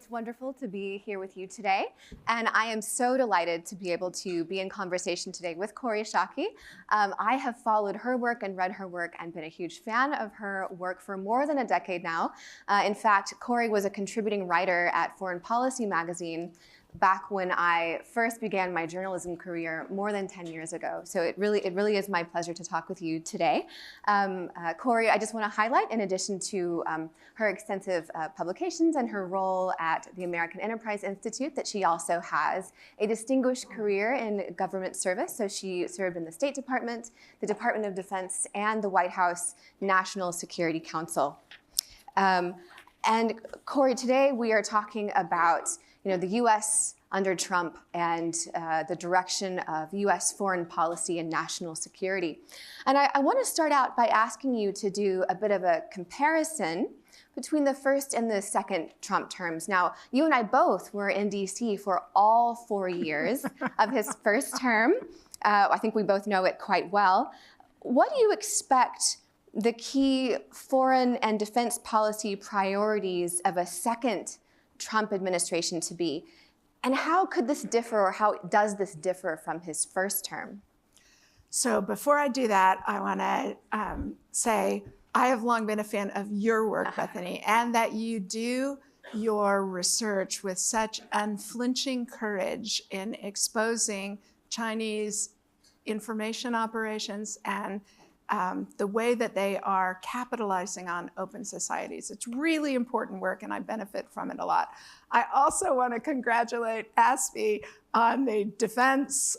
It's wonderful to be here with you today, and I am so delighted to be able to be in conversation today with Kori Schake. I have followed her work and read her work and been a huge fan of her work for more than a decade now. In fact, Kori was a contributing writer at Foreign Policy magazine back when I first began my journalism career more than 10 years ago. So it really is my pleasure to talk with you today. Kori, I just want to highlight, in addition to her extensive publications and her role at the American Enterprise Institute, that she also has a distinguished career in government service. So she served in the State Department, the Department of Defense, and the White House National Security Council. And Kori, today we are talking about the U.S. under Trump and the direction of U.S. foreign policy and national security. And I want to start out by asking you to do a bit of a comparison between the first and the second Trump terms. Now, you and I both were in D.C. for all 4 years of his first term. I think we both know it quite well. What do you expect the key foreign and defense policy priorities of a second Trump administration to be? And how could this differ, or how does this differ from his first term? So before I do that, I want to say I have long been a fan of your work, Bethany, and that you do your research with such unflinching courage in exposing Chinese information operations and the way that they are capitalizing on open societies. It's really important work, and I benefit from it a lot. I also want to congratulate ASPI on the defense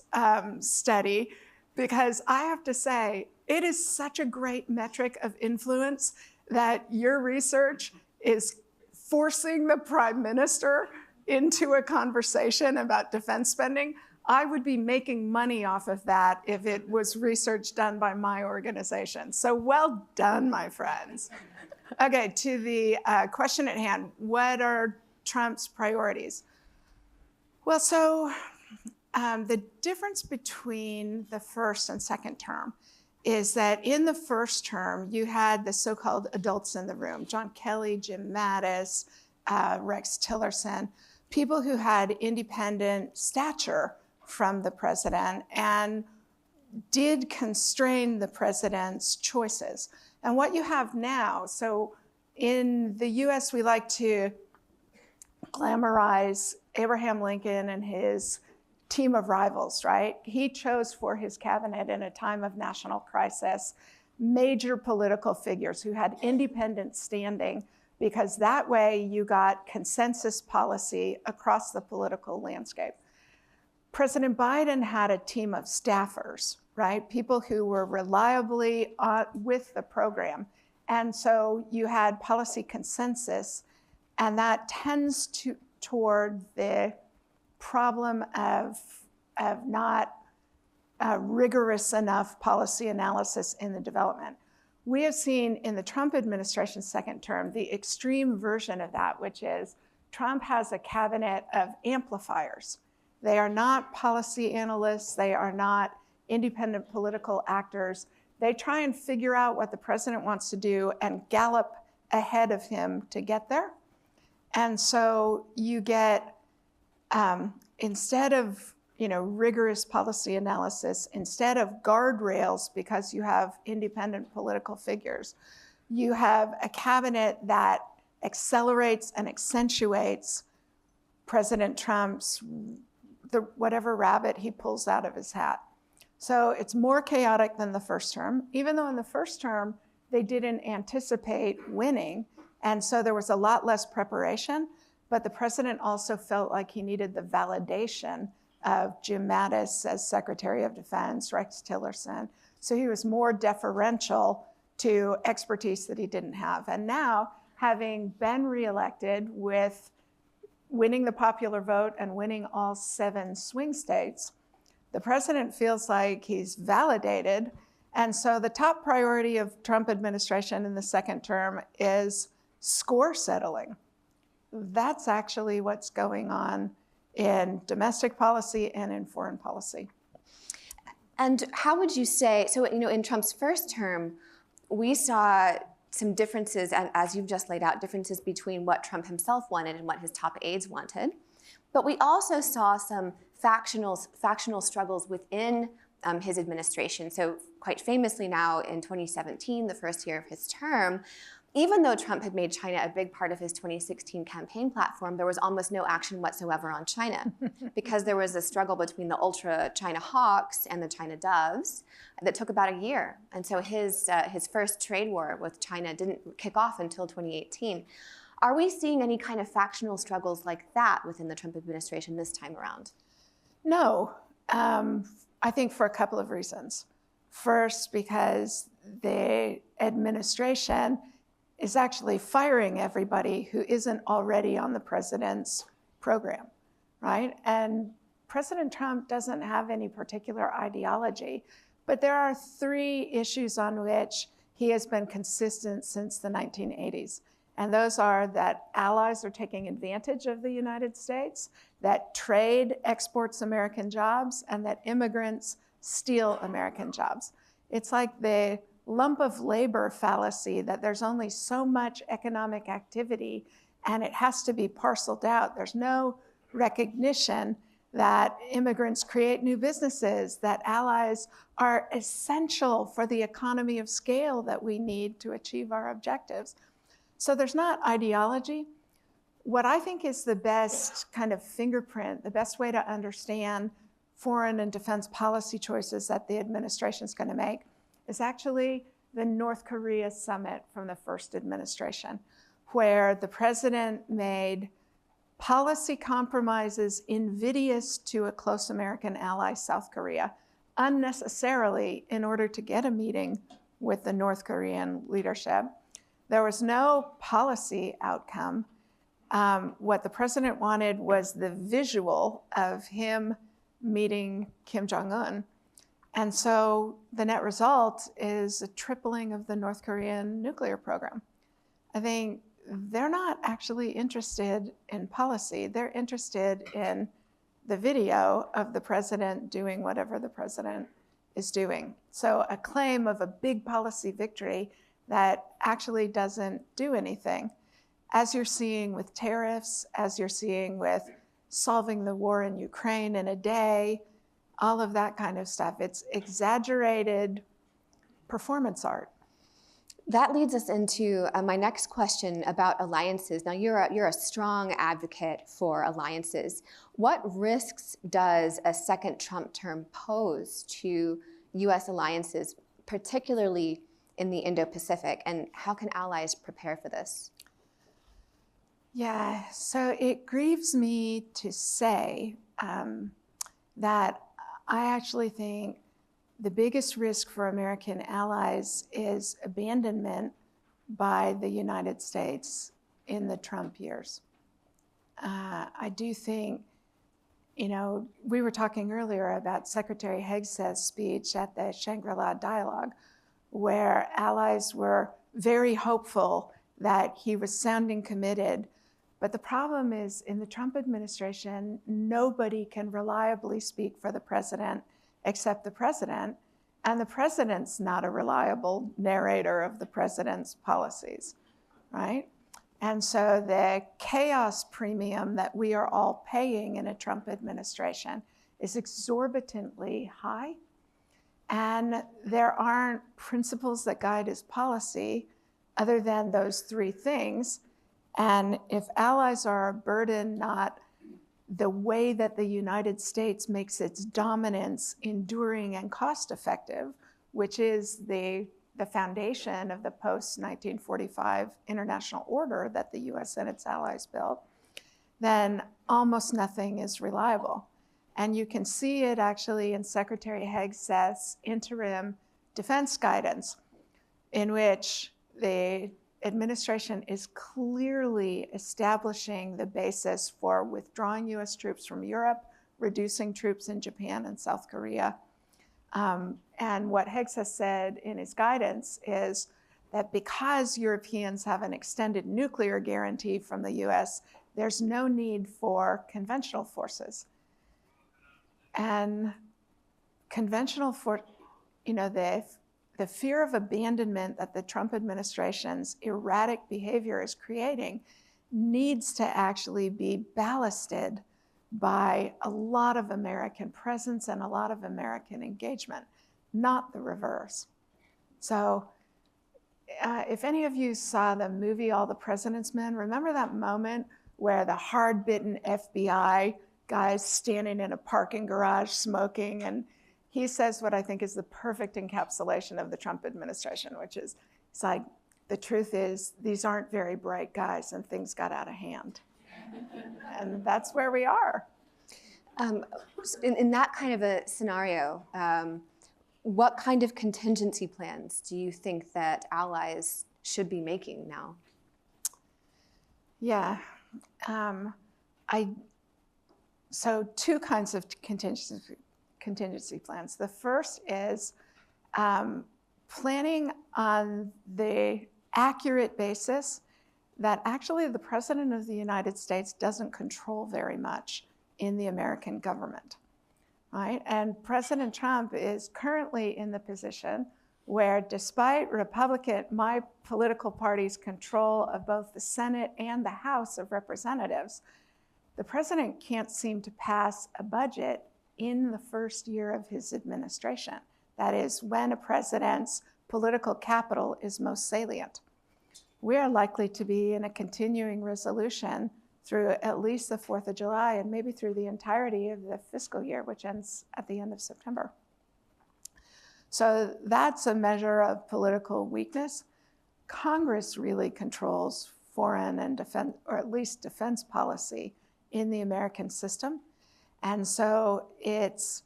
study, because I have to say, it is such a great metric of influence that your research is forcing the Prime Minister into a conversation about defense spending. I would be making money off of that if it was research done by my organization. So well done, my friends. Okay, to the question at hand, what are Trump's priorities? Well, so the difference between the first and second term is that in the first term, you had the so-called adults in the room, John Kelly, Jim Mattis, Rex Tillerson, people who had independent stature from the president and did constrain the president's choices. And what you have now, so in the US, we like to glamorize Abraham Lincoln and his team of rivals, right? He chose for his cabinet in a time of national crisis major political figures who had independent standing, because that way you got consensus policy across the political landscape. President Biden had a team of staffers, right? People who were reliably with the program. And so you had policy consensus, and that tends toward the problem of not rigorous enough policy analysis in the development. We have seen in the Trump administration's second term the extreme version of that, which is Trump has a cabinet of amplifiers. They are not policy analysts. They are not independent political actors. They try and figure out what the president wants to do and gallop ahead of him to get there. And so you get, instead of rigorous policy analysis, instead of guardrails because you have independent political figures, you have a cabinet that accelerates and accentuates President Trump's whatever rabbit he pulls out of his hat. So it's more chaotic than the first term, even though in the first term, they didn't anticipate winning. And so there was a lot less preparation, but the president also felt like he needed the validation of Jim Mattis as Secretary of Defense, Rex Tillerson. So he was more deferential to expertise that he didn't have. And now, having been reelected with winning the popular vote and winning all 7 swing states, the president feels like he's validated. And so the top priority of Trump administration in the second term is score settling. That's actually what's going on in domestic policy and in foreign policy. And how would you say, so in Trump's first term, we saw some differences, as you've just laid out, differences between what Trump himself wanted and what his top aides wanted. But we also saw some factional struggles within his administration. So quite famously now in 2017, the first year of his term, even though Trump had made China a big part of his 2016 campaign platform, there was almost no action whatsoever on China because there was a struggle between the ultra-China hawks and the China doves that took about a year. And so his first trade war with China didn't kick off until 2018. Are we seeing any kind of factional struggles like that within the Trump administration this time around? No, I think for a couple of reasons. First, because the administration is actually firing everybody who isn't already on the president's program, right? And President Trump doesn't have any particular ideology, but there are 3 issues on which he has been consistent since the 1980s. And those are that allies are taking advantage of the United States, that trade exports American jobs, and that immigrants steal American jobs. It's like the lump of labor fallacy that there's only so much economic activity and it has to be parceled out. There's no recognition that immigrants create new businesses, that allies are essential for the economy of scale that we need to achieve our objectives. So there's not ideology. What I think is the best kind of fingerprint, the best way to understand foreign and defense policy choices that the administration is going to make is actually the North Korea summit from the first administration, where the president made policy compromises invidious to a close American ally, South Korea, unnecessarily in order to get a meeting with the North Korean leadership. There was no policy outcome. What the president wanted was the visual of him meeting Kim Jong-un. And so the net result is a tripling of the North Korean nuclear program. I think they're not actually interested in policy. They're interested in the video of the president doing whatever the president is doing. So a claim of a big policy victory that actually doesn't do anything. As you're seeing with tariffs, as you're seeing with solving the war in Ukraine in a day, all of that kind of stuff. It's exaggerated performance art. That leads us into my next question about alliances. Now, you're a strong advocate for alliances. What risks does a second Trump term pose to U.S. alliances, particularly in the Indo-Pacific, and how can allies prepare for this? Yeah, so it grieves me to say that I actually think the biggest risk for American allies is abandonment by the United States in the Trump years. I do think, we were talking earlier about Secretary Hegseth's speech at the Shangri-La Dialogue, where allies were very hopeful that he was sounding committed. But the problem is, in the Trump administration, nobody can reliably speak for the president except the president, and the president's not a reliable narrator of the president's policies, right? And so the chaos premium that we are all paying in a Trump administration is exorbitantly high, and there aren't principles that guide his policy other than those 3 things. And if allies are a burden, not the way that the United States makes its dominance enduring and cost-effective, which is the foundation of the post-1945 international order that the US and its allies built, then almost nothing is reliable. And you can see it actually in Secretary Hegseth's interim defense guidance, in which the administration is clearly establishing the basis for withdrawing US troops from Europe, reducing troops in Japan and South Korea. And what Hegseth said in his guidance is that because Europeans have an extended nuclear guarantee from the US, there's no need for conventional forces. And conventional the the fear of abandonment that the Trump administration's erratic behavior is creating needs to actually be ballasted by a lot of American presence and a lot of American engagement, not the reverse. So if any of you saw the movie All the President's Men, remember that moment where the hard-bitten FBI guy's standing in a parking garage smoking, and he says what I think is the perfect encapsulation of the Trump administration, which is, it's like, the truth is, these aren't very bright guys and things got out of hand. And that's where we are. In that kind of a scenario, what kind of contingency plans do you think that allies should be making now? Yeah, so two kinds of contingency plans. The first is planning on the accurate basis that actually the President of the United States doesn't control very much in the American government, right? And President Trump is currently in the position where, despite my political party's control of both the Senate and the House of Representatives, the president can't seem to pass a budget in the first year of his administration. That is when a president's political capital is most salient. We are likely to be in a continuing resolution through at least the 4th of July and maybe through the entirety of the fiscal year, which ends at the end of September. So that's a measure of political weakness. Congress really controls foreign and defense, or at least defense policy in the American system. And so it's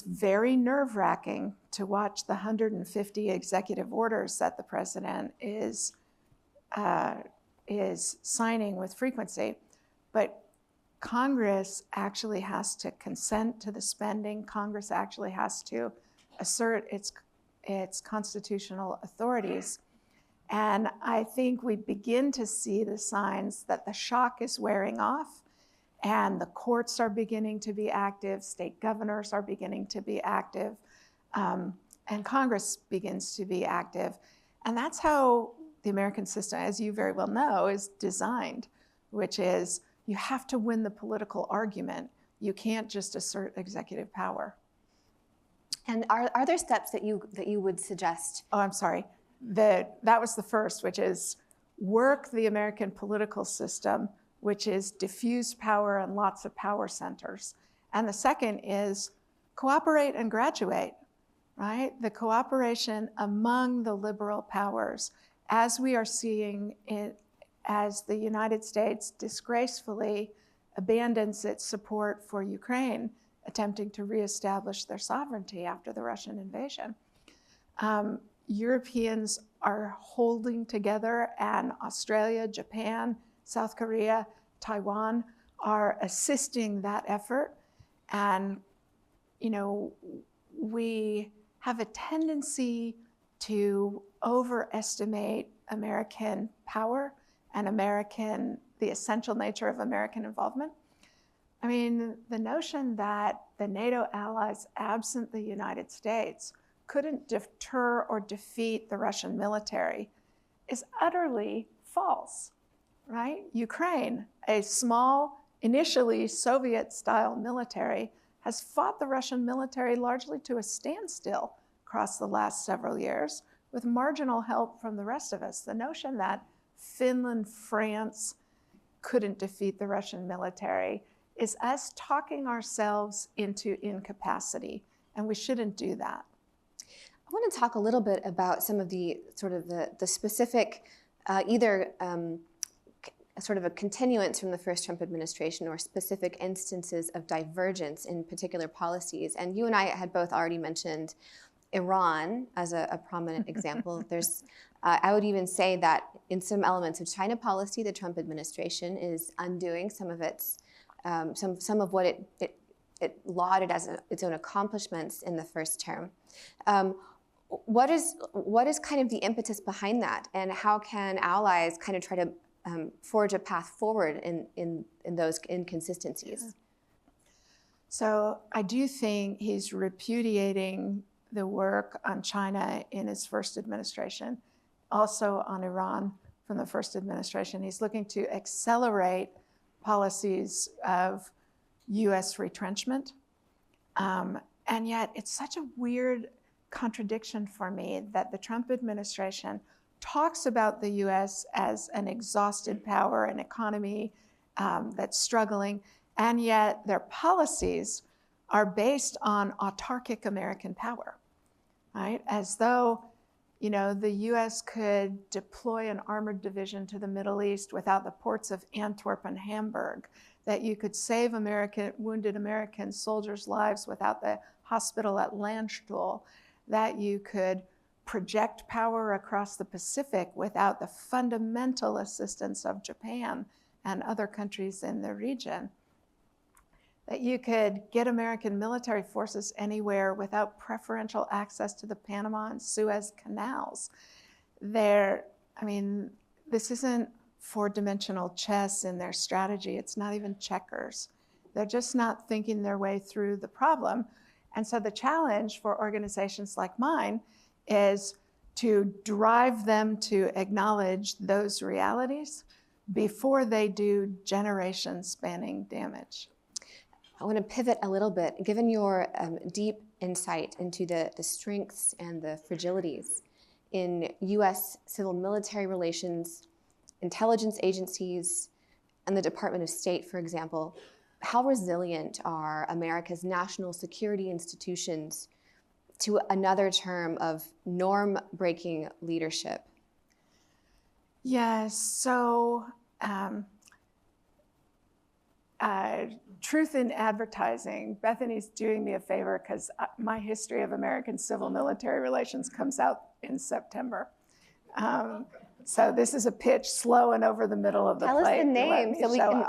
very nerve-wracking to watch the 150 executive orders that the president is signing with frequency. But Congress actually has to consent to the spending. Congress actually has to assert its constitutional authorities. And I think we begin to see the signs that the shock is wearing off, and the courts are beginning to be active, state governors are beginning to be active, and Congress begins to be active. And that's how the American system, as you very well know, is designed, which is you have to win the political argument. You can't just assert executive power. And are there steps that you would suggest? Oh, I'm sorry. That was the first, which is work the American political system, which is diffuse power and lots of power centers. And the second is cooperate and graduate, right? The cooperation among the liberal powers, as we are seeing it, as the United States disgracefully abandons its support for Ukraine, attempting to reestablish their sovereignty after the Russian invasion. Europeans are holding together, and Australia, Japan, South Korea, Taiwan are assisting that effort. And, you know, we have a tendency to overestimate American power and the essential nature of American involvement. I mean, the notion that the NATO allies, absent the United States, couldn't deter or defeat the Russian military is utterly false, right? Ukraine, a small, initially Soviet-style military, has fought the Russian military largely to a standstill across the last several years, with marginal help from the rest of us. The notion that Finland, France couldn't defeat the Russian military is us talking ourselves into incapacity, and we shouldn't do that. I want to talk a little bit about some of the sort of the specific, either sort of a continuance from the first Trump administration or specific instances of divergence in particular policies. And you and I had both already mentioned Iran as a prominent example. There's, I would even say that in some elements of China policy, the Trump administration is undoing some of its, some of what it lauded as its own accomplishments in the first term. What is kind of the impetus behind that, and how can allies kind of try to forge a path forward in those inconsistencies? So I do think he's repudiating the work on China in his first administration, also on Iran from the first administration. He's looking to accelerate policies of US retrenchment. And yet it's such a weird contradiction for me that the Trump administration talks about the US as an exhausted power, an economy that's struggling, and yet their policies are based on autarkic American power, right? As though, you know, the US could deploy an armored division to the Middle East without the ports of Antwerp and Hamburg, that you could save wounded American soldiers' lives without the hospital at Landstuhl, that you could project power across the Pacific without the fundamental assistance of Japan and other countries in the region, that you could get American military forces anywhere without preferential access to the Panama and Suez canals. I mean, this isn't four-dimensional chess in their strategy. It's not even checkers. They're just not thinking their way through the problem. And so the challenge for organizations like mine is to drive them to acknowledge those realities before they do generation-spanning damage. I want to pivot a little bit. Given your deep insight into the strengths and the fragilities in US civil-military relations, intelligence agencies, and the Department of State, for example, how resilient are America's national security institutions to another term of norm-breaking leadership? Yes, so truth in advertising. Bethany's doing me a favor because my history of American civil-military relations comes out in September. So this is a pitch slow and over the middle of the plate. Tell us the name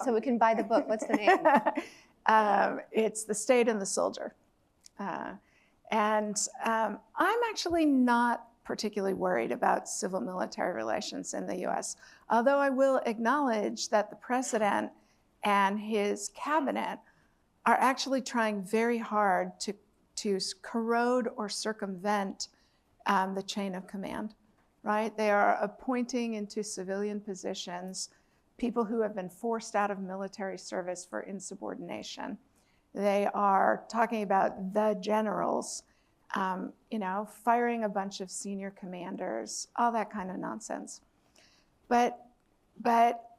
so we can buy the book. What's the name? It's The State and the Soldier. And I'm actually not particularly worried about civil-military relations in the US, although I will acknowledge that the president and his cabinet are actually trying very hard to corrode or circumvent the chain of command. Right? They are appointing into civilian positions people who have been forced out of military service for insubordination. They are talking about the generals, you know, firing a bunch of senior commanders, all that kind of nonsense. But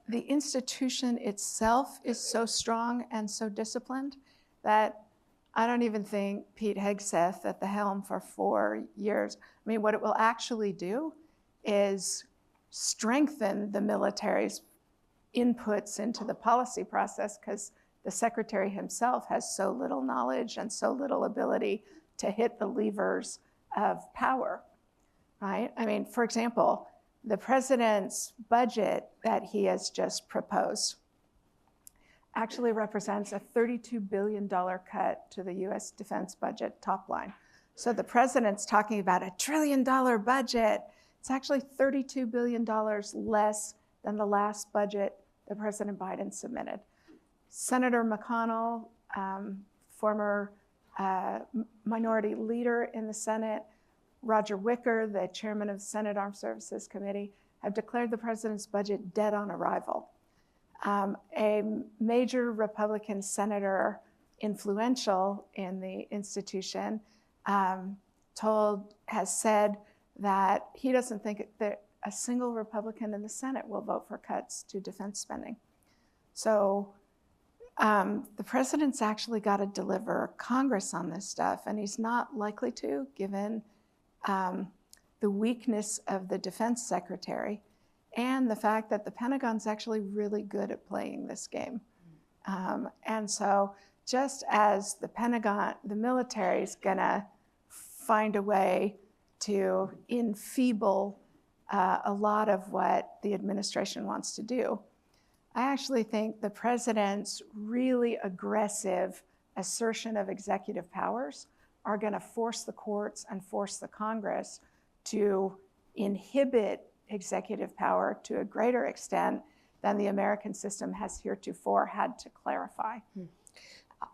the institution itself is so strong and so disciplined that I don't even think Pete Hegseth at the helm for 4 years, I mean, what it will actually do is strengthen the military's inputs into the policy process because the secretary himself has so little knowledge and so little ability to hit the levers of power, right? I mean, for example, the president's budget that he has just proposed actually represents a $32 billion cut to the US defense budget top line. So the president's talking about $1 trillion budget. It's actually $32 billion less than the last budget that President Biden submitted. Senator McConnell, former minority leader in the Senate, Roger Wicker, the chairman of the Senate Armed Services Committee, have declared the president's budget dead on arrival. A major Republican senator, influential in the institution, has said that he doesn't think that a single Republican in the Senate will vote for cuts to defense spending. So the president's actually got to deliver Congress on this stuff, and he's not likely to, given the weakness of the defense secretary and the fact that the Pentagon's actually really good at playing this game. And so just as the Pentagon, the military is gonna find a way to enfeeble a lot of what the administration wants to do, I actually think the president's really aggressive assertion of executive powers are going to force the courts and force the Congress to inhibit executive power to a greater extent than the American system has heretofore had to clarify.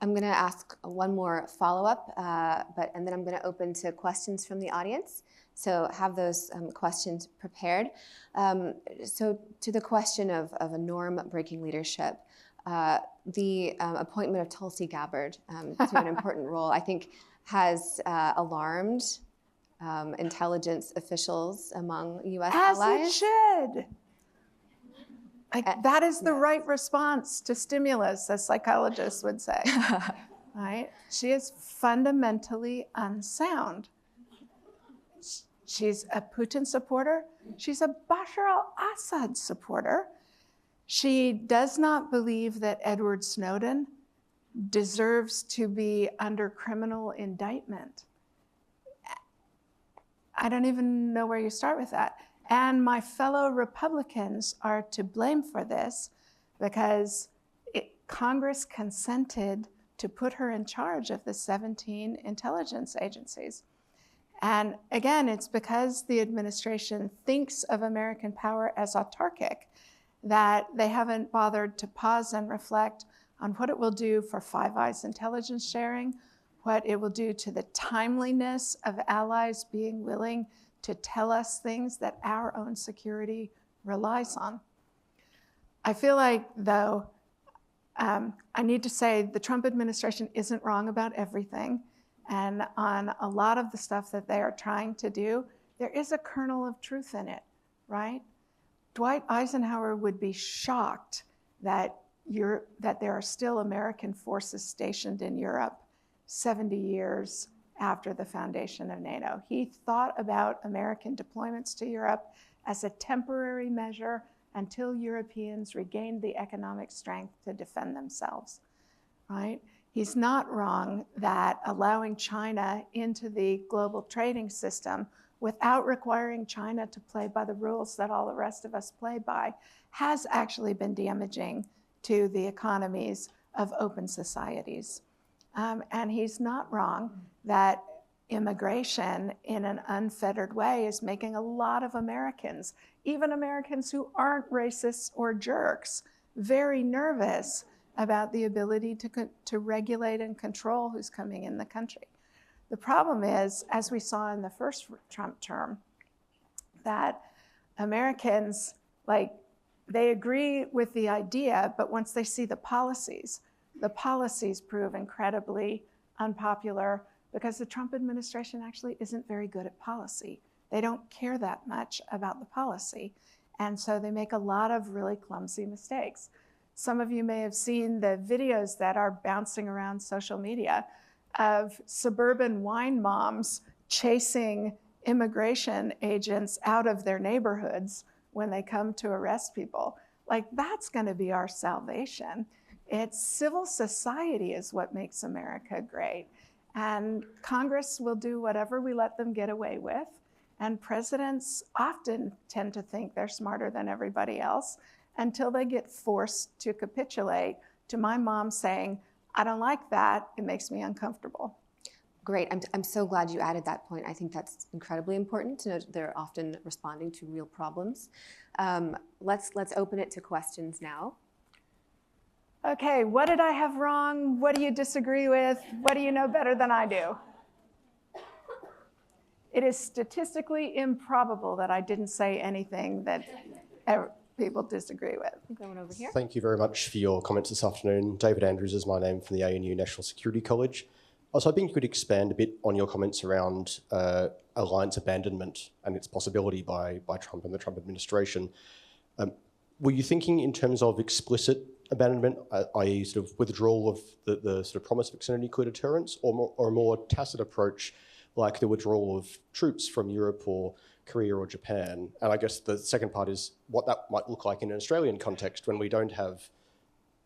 I'm going to ask one more follow-up, and then I'm going to open to questions from the audience. So have those questions prepared. So to the question of a norm-breaking leadership, the appointment of Tulsi Gabbard to an important role, I think, has alarmed intelligence officials among U.S. allies. As it should. That is the right response to stimulus, as psychologists would say. Right? She is fundamentally unsound. She's a Putin supporter. She's a Bashar al-Assad supporter. She does not believe that Edward Snowden deserves to be under criminal indictment. I don't even know where you start with that. And my fellow Republicans are to blame for this because Congress consented to put her in charge of the 17 intelligence agencies. And again, it's because the administration thinks of American power as autarkic that they haven't bothered to pause and reflect on what it will do for Five Eyes intelligence sharing, what it will do to the timeliness of allies being willing to tell us things that our own security relies on. I feel like, though, I need to say the Trump administration isn't wrong about everything. And on a lot of the stuff that they are trying to do, there is a kernel of truth in it, right? Dwight Eisenhower would be shocked that there are still American forces stationed in Europe 70 years after the foundation of NATO. He thought about American deployments to Europe as a temporary measure until Europeans regained the economic strength to defend themselves, right? He's not wrong that allowing China into the global trading system without requiring China to play by the rules that all the rest of us play by has actually been damaging to the economies of open societies. And he's not wrong that immigration in an unfettered way is making a lot of Americans, even Americans who aren't racists or jerks, very nervous about the ability to regulate and control who's coming in the country. The problem is, as we saw in the first Trump term, that Americans, they agree with the idea, but once they see the policies prove incredibly unpopular because the Trump administration actually isn't very good at policy. They don't care that much about the policy. And so they make a lot of really clumsy mistakes. Some of you may have seen the videos that are bouncing around social media of suburban wine moms chasing immigration agents out of their neighborhoods when they come to arrest people. That's gonna be our salvation. It's civil society is what makes America great. And Congress will do whatever we let them get away with. And presidents often tend to think they're smarter than everybody else until they get forced to capitulate to my mom saying, I don't like that, it makes me uncomfortable. Great, I'm so glad you added that point. I think that's incredibly important to know that they're often responding to real problems. Let's open it to questions now. Okay, what did I have wrong? What do you disagree with? What do you know better than I do? It is statistically improbable that I didn't say anything that people disagree with. I think I went over here. Thank you very much for your comments this afternoon. David Andrews is my name from the ANU National Security College. I was hoping you could expand a bit on your comments around alliance abandonment and its possibility by Trump and the Trump administration. Were you thinking in terms of explicit abandonment, i.e. sort of withdrawal of the sort of promise of extended nuclear deterrence, or a more tacit approach like the withdrawal of troops from Europe or Korea or Japan? And I guess the second part is what that might look like in an Australian context when we don't have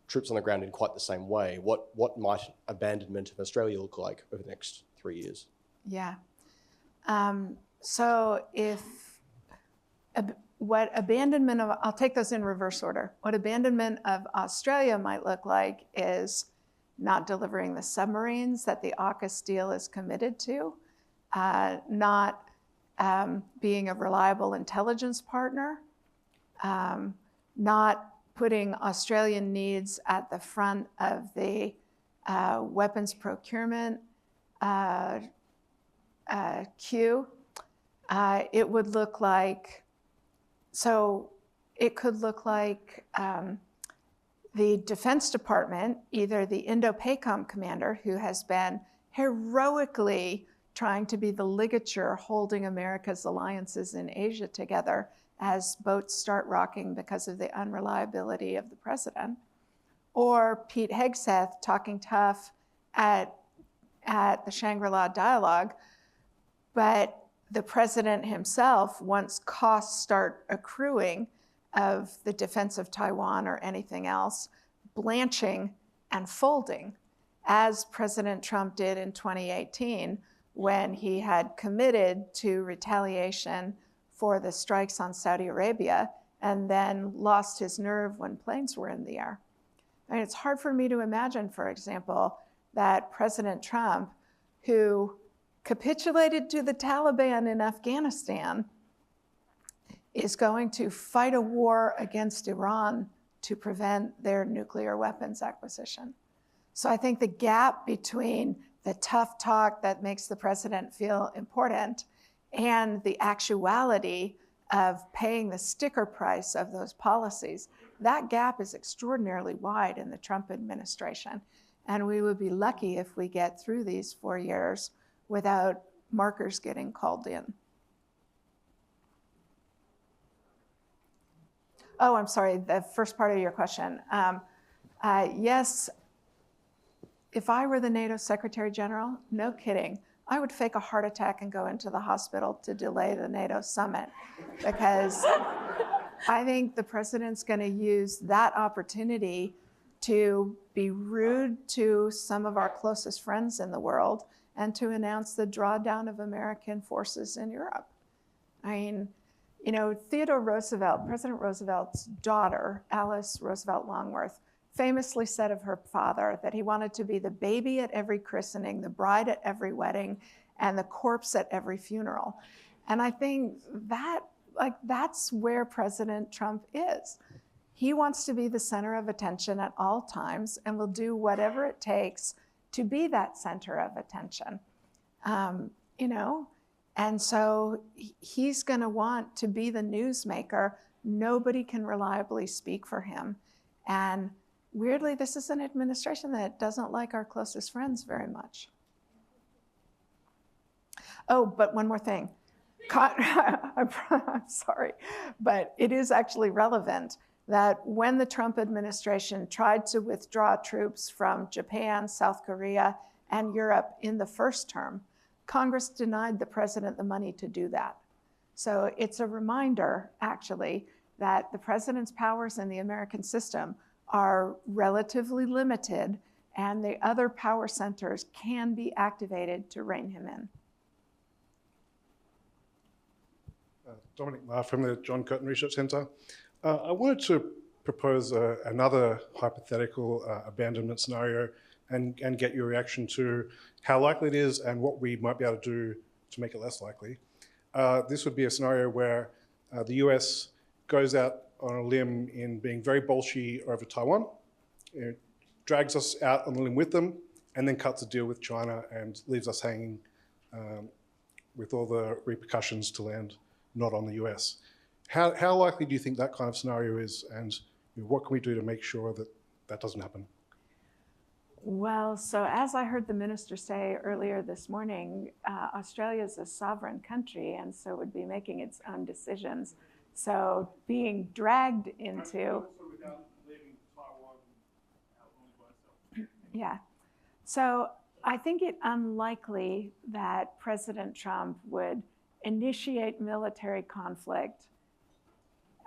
troops on the ground in quite the same way. What might abandonment of Australia look like over the next 3 years? Yeah. So what abandonment of, I'll take those in reverse order. What abandonment of Australia might look like is not delivering the submarines that the AUKUS deal is committed to, not being a reliable intelligence partner, not putting Australian needs at the front of the weapons procurement queue. It would look like, so it could look like the Defense Department, either the Indo-PACOM commander, who has been heroically trying to be the ligature holding America's alliances in Asia together as boats start rocking because of the unreliability of the president, or Pete Hegseth talking tough at the Shangri-La dialogue, but the president himself, once costs start accruing of the defense of Taiwan or anything else, blanching and folding, as President Trump did in 2018 when he had committed to retaliation for the strikes on Saudi Arabia and then lost his nerve when planes were in the air. I mean, it's hard for me to imagine, for example, that President Trump, who capitulated to the Taliban in Afghanistan, is going to fight a war against Iran to prevent their nuclear weapons acquisition. So I think the gap between the tough talk that makes the president feel important and the actuality of paying the sticker price of those policies, that gap is extraordinarily wide in the Trump administration. And we would be lucky if we get through these 4 years without markers getting called in. Oh, I'm sorry, the first part of your question. Yes, if I were the NATO Secretary General, no kidding, I would fake a heart attack and go into the hospital to delay the NATO summit, because I think the president's going to use that opportunity to be rude to some of our closest friends in the world and to announce the drawdown of American forces in Europe. I mean, you know, Theodore Roosevelt, President Roosevelt's daughter, Alice Roosevelt Longworth, famously said of her father that he wanted to be the baby at every christening, the bride at every wedding, and the corpse at every funeral. And I think that, that's where President Trump is. He wants to be the center of attention at all times and will do whatever it takes to be that center of attention. You know, and so he's going to want to be the newsmaker. Nobody can reliably speak for him. And weirdly, this is an administration that doesn't like our closest friends very much. Oh, but one more thing. I'm sorry, but it is actually relevant that when the Trump administration tried to withdraw troops from Japan, South Korea, and Europe in the first term, Congress denied the president the money to do that. So it's a reminder, actually, that the president's powers in the American system are relatively limited, and the other power centers can be activated to rein him in. Dominic Marr from the John Curtin Research Centre. I wanted to propose another hypothetical abandonment scenario and get your reaction to how likely it is and what we might be able to do to make it less likely. This would be a scenario where the US goes out on a limb in being very bolshy over Taiwan, drags us out on the limb with them, and then cuts a deal with China and leaves us hanging with all the repercussions to land not on the US. How likely do you think that kind of scenario is, and what can we do to make sure that that doesn't happen? Well, so as I heard the minister say earlier this morning, Australia is a sovereign country and so would be making its own decisions. So being dragged into... Yeah. So I think it unlikely that President Trump would initiate military conflict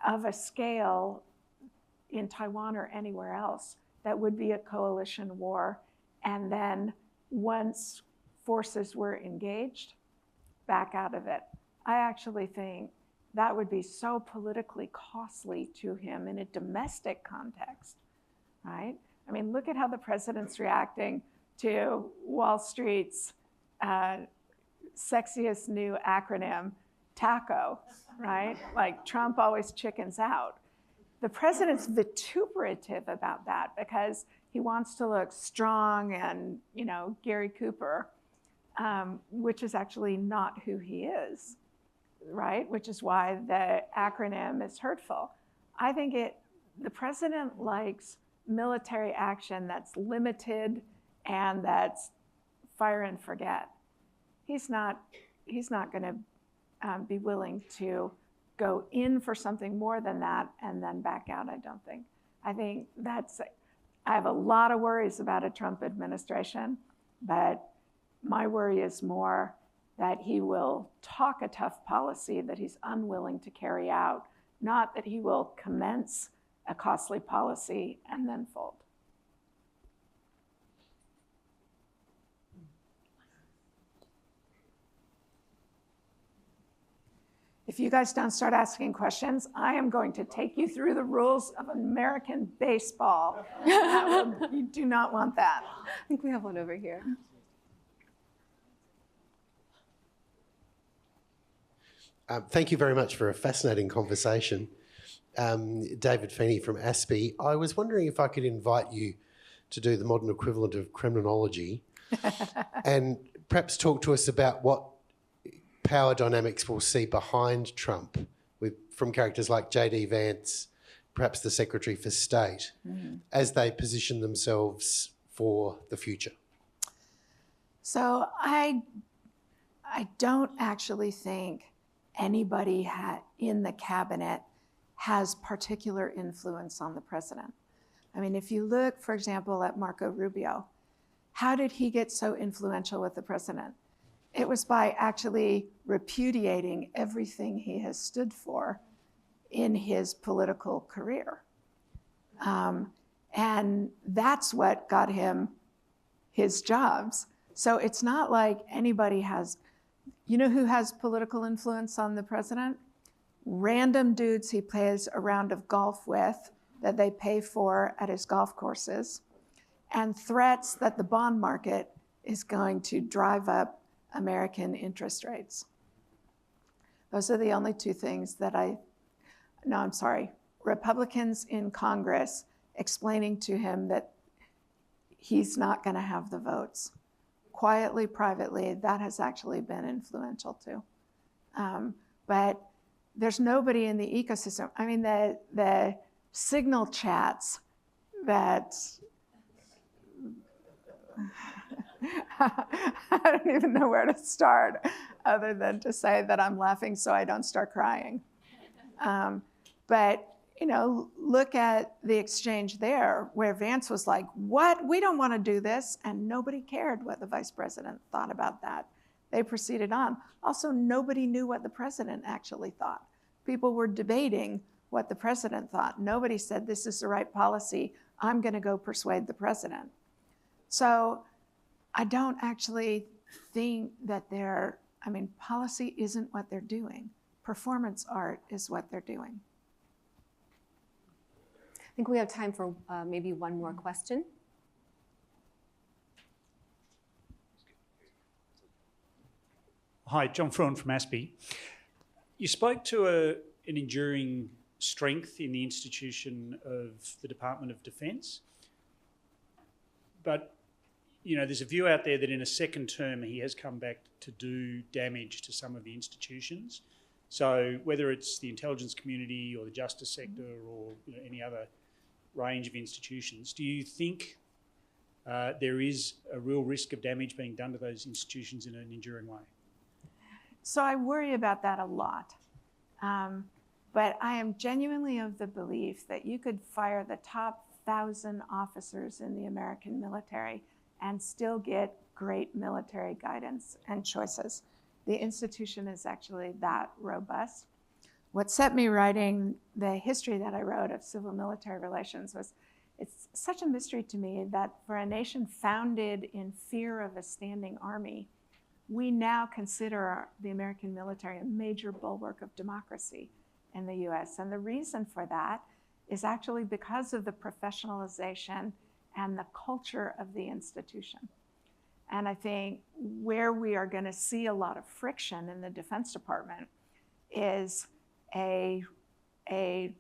of a scale in Taiwan or anywhere else that would be a coalition war. And then once forces were engaged, back out of it. I actually think that would be so politically costly to him in a domestic context, right? I mean, look at how the president's reacting to Wall Street's sexiest new acronym, TACO, right? Like Trump always chickens out. The president's vituperative about that because He wants to look strong and, Gary Cooper, which is actually not who he is, right? Which is why the acronym is hurtful. I think the president likes military action that's limited and that's fire and forget. He's not going to be willing to go in for something more than that and then back out, I don't think. I think I have a lot of worries about a Trump administration, but my worry is more that he will talk a tough policy that he's unwilling to carry out, not that he will commence a costly policy and then fold. If you guys don't start asking questions, I am going to take you through the rules of American baseball. You do not want that. I think we have one over here. Thank you very much for a fascinating conversation. David Feeney from ASPI. I was wondering if I could invite you to do the modern equivalent of criminology and perhaps talk to us about what power dynamics we'll see behind Trump from characters like J.D. Vance, perhaps the Secretary for State, as they position themselves for the future. So I don't actually think anybody in the cabinet has particular influence on the president. I mean, if you look, for example, at Marco Rubio, how did he get so influential with the president? It was by actually repudiating everything he has stood for in his political career. And that's what got him his jobs. So it's not like anybody has, who has political influence on the president? Random dudes he plays a round of golf with that they pay for at his golf courses, and threats that the bond market is going to drive up American interest rates. Those are the only two things that Republicans in Congress explaining to him that he's not going to have the votes. Quietly, privately, that has actually been influential too. But there's nobody in the ecosystem. I mean, the Signal chats that I don't even know where to start other than to say that I'm laughing so I don't start crying. But, look at the exchange there where Vance was like, what? We don't want to do this. And nobody cared what the vice president thought about that. They proceeded on. Also, nobody knew what the president actually thought. People were debating what the president thought. Nobody said, this is the right policy. I'm going to go persuade the president. So I don't actually think that policy isn't what they're doing. Performance art is what they're doing. I think we have time for maybe one more question. Hi, John Fruin from ASPI. You spoke to an enduring strength in the institution of the Department of Defence, but there's a view out there that in a second term he has come back to do damage to some of the institutions. So whether it's the intelligence community or the justice sector or any other range of institutions, do you think there is a real risk of damage being done to those institutions in an enduring way? So I worry about that a lot. But I am genuinely of the belief that you could fire the top 1,000 officers in the American military and still get great military guidance and choices. The institution is actually that robust. What set me writing the history that I wrote of civil-military relations was, it's such a mystery to me that for a nation founded in fear of a standing army, we now consider the American military a major bulwark of democracy in the US. And the reason for that is actually because of the professionalization and the culture of the institution. And I think where we are going to see a lot of friction in the Defense Department is a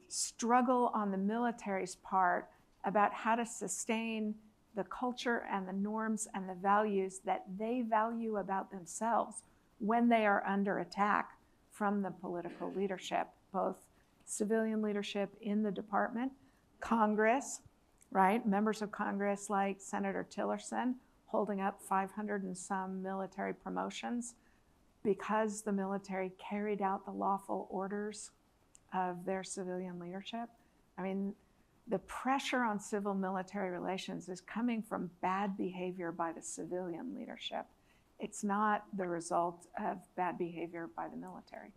struggle on the military's part about how to sustain the culture and the norms and the values that they value about themselves when they are under attack from the political leadership, both civilian leadership in the department, Congress, right? Members of Congress like Senator Tillerson holding up 500 and some military promotions because the military carried out the lawful orders of their civilian leadership. I mean, the pressure on civil-military relations is coming from bad behavior by the civilian leadership. It's not the result of bad behavior by the military.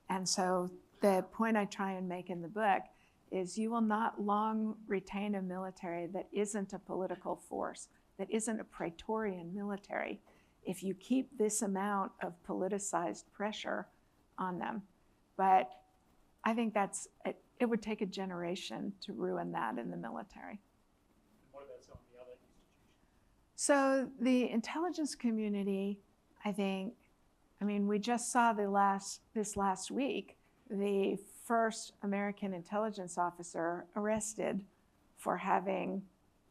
And so the point I try and make in the book is you will not long retain a military that isn't a political force, that isn't a Praetorian military, if you keep this amount of politicized pressure on them. But I think it would take a generation to ruin that in the military. What about some of the other institutions? So the intelligence community, I mean, we just saw this last week, the first American intelligence officer arrested for having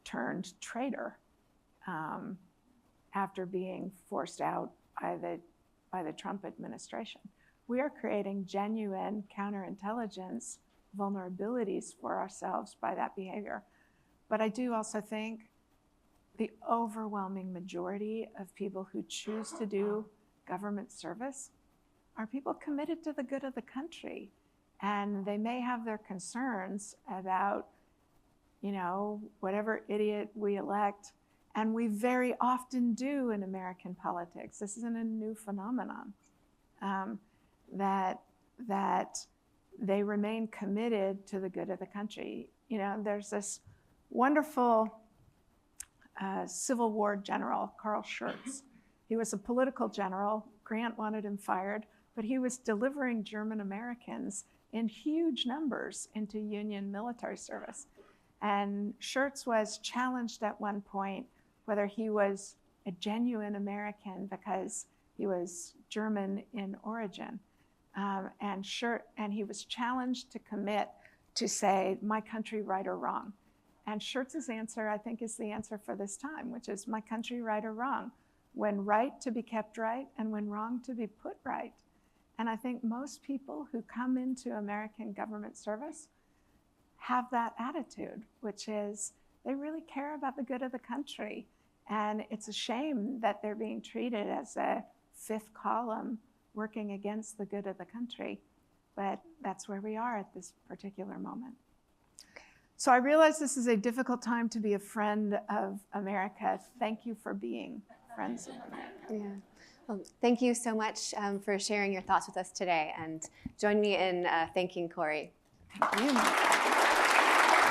turned traitor after being forced out by the Trump administration. We are creating genuine counterintelligence vulnerabilities for ourselves by that behavior. But I do also think the overwhelming majority of people who choose to do government service are people committed to the good of the country. And they may have their concerns about, whatever idiot we elect. And we very often do in American politics. This isn't a new phenomenon. That they remain committed to the good of the country. There's this wonderful Civil War general, Carl Schurz. He was a political general. Grant wanted him fired, but he was delivering German Americans in huge numbers into Union military service. And Schurz was challenged at one point whether he was a genuine American because he was German in origin. And he was challenged to commit to say, my country, right or wrong. And Schurz's answer, I think, is the answer for this time, which is my country, right or wrong. When right, to be kept right, and when wrong, to be put right. And I think most people who come into American government service have that attitude, which is they really care about the good of the country. And it's a shame that they're being treated as a fifth column working against the good of the country. But that's where we are at this particular moment. So I realize this is a difficult time to be a friend of America. Thank you for being friends of America. Yeah. Well, thank you so much for sharing your thoughts with us today. And join me in thanking Kori. Thank you.